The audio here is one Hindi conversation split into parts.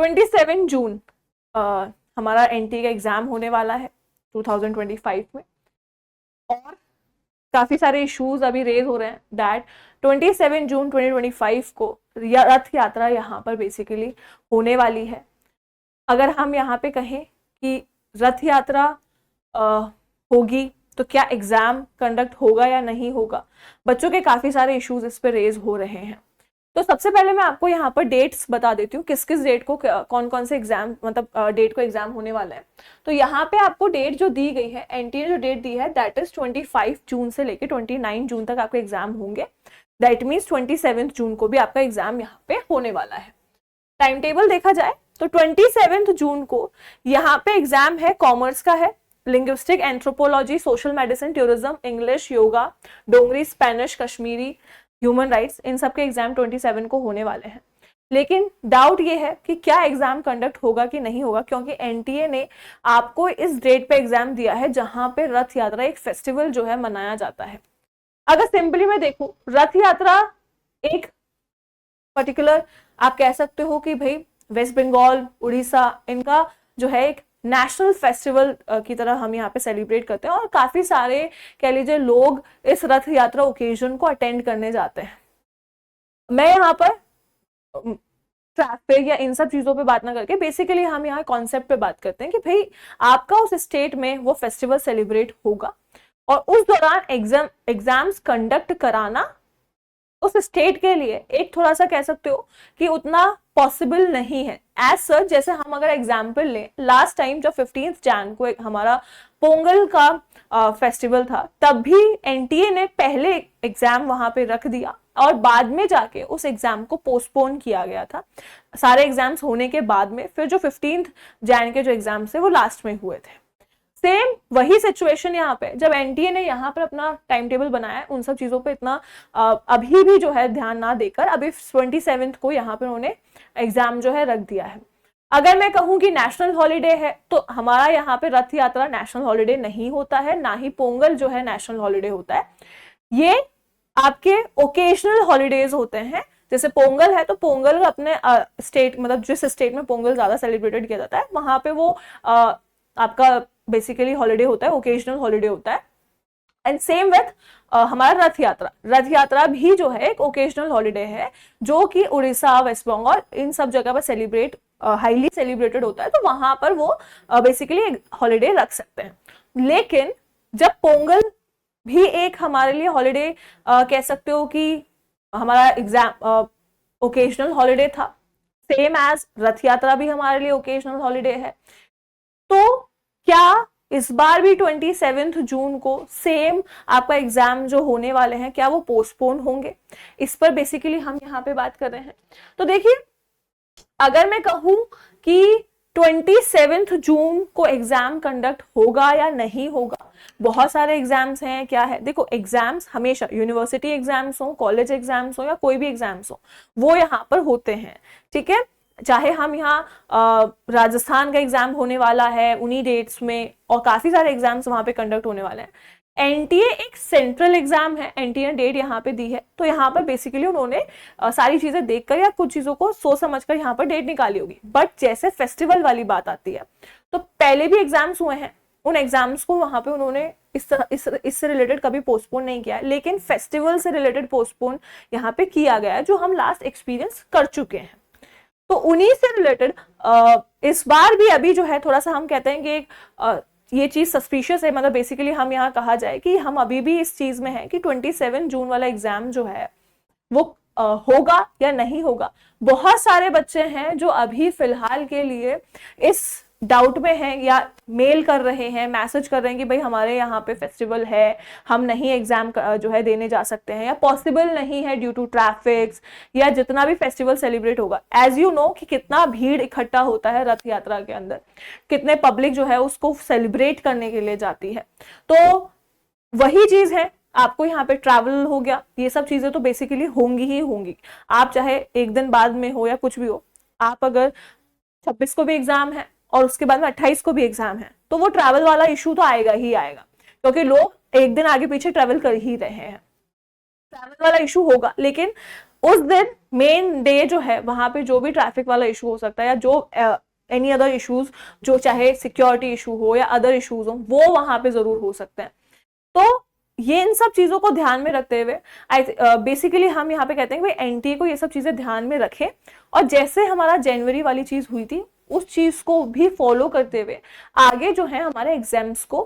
27 जून हमारा एनटीए का एग्जाम होने वाला है 2025 में, और काफी सारे इश्यूज अभी रेज हो रहे हैं दैट 27 जून 2025 को रथ यात्रा यहाँ पर बेसिकली होने वाली है। अगर हम यहाँ पे कहें कि रथ यात्रा होगी तो क्या एग्जाम कंडक्ट होगा या नहीं होगा, बच्चों के काफी सारे इश्यूज इस पे रेज हो रहे हैं। तो सबसे पहले मैं आपको यहाँ पर डेट्स बता देती हूँ किस किस डेट को कौन कौन से एग्जाम मतलब डेट को एग्जाम होने वाला है। तो यहाँ पे आपको डेट जो दी गई है, एनटीए जो डेट दी है दैट इज 25 जून से लेके 29 जून तक आपके एग्जाम होंगे। दैट मीन्स 27 जून को भी आपका एग्जाम यहाँ पे होने वाला है। टाइम टेबल देखा जाए तो 27 जून को यहाँ पे एग्जाम है, कॉमर्स का है, linguistic, anthropology, social medicine, tourism, English, yoga, Dogri, Spanish, Kashmiri, human rights, इन सब के एग्जाम 27 को होने वाले हैं। लेकिन डाउट ये है कि क्या एग्जाम कंडक्ट होगा कि नहीं होगा, क्योंकि एनटीए ने आपको इस डेट पे एग्जाम दिया है जहां पे रथ यात्रा एक फेस्टिवल जो है मनाया जाता है। अगर सिंपली मैं देखूं, रथ यात्रा एक पर्टिकुलर आप कह सकते हो कि भाई वेस्ट बंगाल, उड़ीसा, इनका जो है एक नेशनल फेस्टिवल की तरह हम यहाँ पे सेलिब्रेट करते हैं, और काफी सारे कह लीजिए लोग इस रथ यात्रा ओकेजन को अटेंड करने जाते हैं। मैं यहाँ पर ट्रैफिक या इन सब चीजों पे बात ना करके बेसिकली हम यहाँ कॉन्सेप्ट पे बात करते हैं कि भाई आपका उस स्टेट में वो फेस्टिवल सेलिब्रेट होगा और उस दौरान एग्जाम्स कंडक्ट कराना उस स्टेट के लिए एक थोड़ा सा कह सकते हो कि उतना पॉसिबल नहीं है एज सच। जैसे हम अगर एग्जाम्पल लें, लास्ट टाइम जब 15 जैन को हमारा पोंगल का फेस्टिवल था, तब भी एनटीए ने पहले एग्जाम वहां पे रख दिया और बाद में जाके उस एग्जाम को पोस्टपोन किया गया था। सारे एग्जाम्स होने के बाद में फिर जो 15 जैन के जो एग्जाम्स थे वो लास्ट में हुए थे। सेम वही सिचुएशन यहाँ पे, जब एनटीए ने यहाँ पर अपना टाइम टेबल बनाया है, उन सब चीजों पे इतना अभी भी जो है ध्यान ना देकर अभी 27 को यहाँ पे उन्होंने एग्जाम जो है रख दिया है। अगर मैं कहूँ कि नेशनल हॉलिडे है तो हमारा यहाँ पे रथ यात्रा नेशनल हॉलिडे नहीं होता है, ना ही पोंगल जो है नेशनल हॉलिडे होता है। ये आपके ओकेजनल हॉलीडेज होते हैं। जैसे पोंगल है तो पोंगल अपने स्टेट मतलब जिस स्टेट में पोंगल ज्यादा सेलिब्रेटेड किया जाता है वहां पे वो आपका बेसिकली हॉलिडे होता है, ओकेजनल हॉलिडे होता है। एंड सेम विथ हमारा रथ यात्रा भी जो है एक ओकेजनल हॉलिडे है जो कि उड़ीसा, वेस्ट बंगाल, इन सब जगह पर सेलिब्रेट हाईली सेलिब्रेटेड होता है, तो वहां पर वो बेसिकली हॉलिडे रख सकते हैं। लेकिन जब पोंगल भी एक हमारे लिए हॉलिडे कह सकते हो कि हमारा एग्जाम ओकेजनल हॉलिडे था, सेम एज रथ यात्रा भी हमारे लिए ओकेजनल हॉलिडे है, तो क्या इस बार भी 27 जून को सेम आपका एग्जाम जो होने वाले हैं क्या वो पोस्टपोन होंगे, इस पर बेसिकली हम यहाँ पे बात कर रहे हैं। तो देखिए, अगर मैं कहूं कि 27 जून को एग्जाम कंडक्ट होगा या नहीं होगा, बहुत सारे एग्जाम्स हैं। क्या है, देखो एग्जाम्स हमेशा यूनिवर्सिटी एग्जाम्स हो, कॉलेज एग्जाम्स हो या कोई भी एग्जाम्स हो, वो यहाँ पर होते हैं, ठीक है। चाहे हम यहाँ राजस्थान का एग्जाम होने वाला है उन्हीं डेट्स में, और काफी सारे एग्जाम्स वहां पे कंडक्ट होने वाले हैं। एनटीए एक सेंट्रल एग्जाम है, एनटीए ने डेट यहाँ पे दी है, तो यहाँ पर बेसिकली उन्होंने सारी चीजें देखकर या कुछ चीजों को सोच समझकर यहाँ पर डेट निकाली होगी। बट जैसे फेस्टिवल वाली बात आती है तो पहले भी एग्जाम्स हुए हैं, उन एग्जाम्स को वहां पे उन्होंने इससे रिलेटेड कभी पोस्टपोन नहीं किया है, लेकिन फेस्टिवल से रिलेटेड पोस्टपोन यहाँ पे किया गया है जो हम लास्ट एक्सपीरियंस कर चुके हैं। तो उन्हीं से रिलेटेड इस बार भी अभी जो है थोड़ा सा हम कहते हैं कि ये चीज सस्पिशियस है, मतलब बेसिकली हम यहाँ कहा जाए कि हम अभी भी इस चीज में है कि 27 जून वाला एग्जाम जो है वो होगा या नहीं होगा। बहुत सारे बच्चे हैं जो अभी फिलहाल के लिए इस डाउट में हैं या मेल कर रहे हैं, मैसेज कर रहे हैं कि भाई हमारे यहाँ पे फेस्टिवल है, हम नहीं एग्जाम जो है देने जा सकते हैं या पॉसिबल नहीं है ड्यू टू ट्रैफिक्स या जितना भी फेस्टिवल सेलिब्रेट होगा। एज यू नो कि कितना भीड़ इकट्ठा होता है रथ यात्रा के अंदर, कितने पब्लिक जो है उसको सेलिब्रेट करने के लिए जाती है। तो वही चीज है, आपको यहाँ पे ट्रैवल हो गया, ये सब चीजें तो बेसिकली होंगी ही होंगी। आप चाहे एक दिन बाद में हो या कुछ भी हो, आप अगर 26 को भी एग्जाम है और उसके बाद में 28 को भी एग्जाम है तो वो ट्रैवल वाला इशू तो आएगा ही आएगा, क्योंकि लोग एक दिन आगे पीछे ट्रैवल कर ही रहे हैं, ट्रैवल वाला इशू होगा। लेकिन उस दिन मेन डे जो है वहां पे जो भी ट्रैफिक वाला इशू हो सकता है या जो एनी अदर इश्यूज, जो चाहे सिक्योरिटी इशू हो या अदर इश्यूज हो, वो वहां पे जरूर हो सकते हैं। तो ये इन सब चीजों को ध्यान में रखते हुए बेसिकली हम यहाँ पे कहते हैं कि भाई एनटीए को ये सब चीजें ध्यान में रखें, और जैसे हमारा जनवरी वाली चीज हुई थी उस चीज को भी फॉलो करते हुए आगे जो है हमारे एग्जाम्स को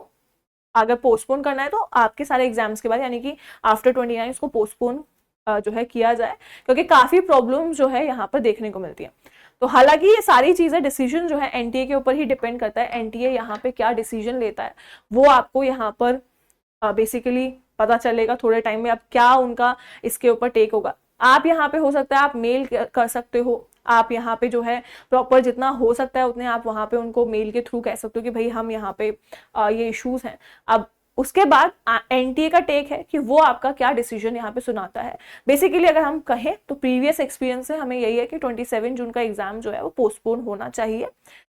अगर पोस्टपोन करना है तो आपके सारे एग्जाम्स के बाद यानी कि आफ्टर 29 इसको पोस्टपोन जो है किया जाए, क्योंकि काफी प्रॉब्लम जो है यहाँ पर देखने को मिलती है। तो हालांकि ये सारी चीजें डिसीजन जो है एनटीए के ऊपर ही डिपेंड करता है, एनटीए यहाँ पे क्या डिसीजन लेता है वो आपको यहाँ पर बेसिकली पता चलेगा थोड़े टाइम में, अब क्या उनका इसके ऊपर टेक होगा। आप यहाँ पे हो सकता है आप मेल कर सकते हो, आप यहाँ पे जो है प्रॉपर जितना हो सकता है उतने आप वहाँ पे उनको मेल के थ्रू कह सकते हो कि भाई हम यहाँ पे ये इश्यूज हैं। अब उसके बाद एनटीए का टेक है कि वो आपका क्या डिसीजन यहाँ पे सुनाता है। बेसिकली अगर हम कहें तो प्रीवियस एक्सपीरियंस से हमें यही है कि 27 जून का एग्जाम जो है वो पोस्टपोन होना चाहिए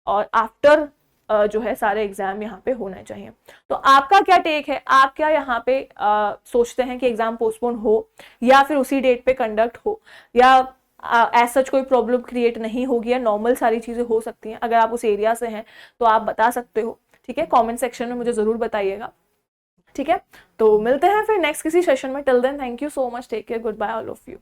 और आफ्टर जो है सारे एग्जाम यहाँ पे होने चाहिए। तो आपका क्या टेक है, आप क्या यहाँ पे सोचते हैं कि एग्जाम पोस्टपोन हो या फिर उसी डेट पे कंडक्ट हो, या एज सच कोई प्रॉब्लम क्रिएट नहीं होगी या नॉर्मल सारी चीजें हो सकती हैं। अगर आप उस एरिया से हैं तो आप बता सकते हो, ठीक है, कमेंट सेक्शन में मुझे जरूर बताइएगा, ठीक है। तो मिलते हैं फिर नेक्स्ट किसी सेशन में। Till then thank you so much, take care, goodbye all of you.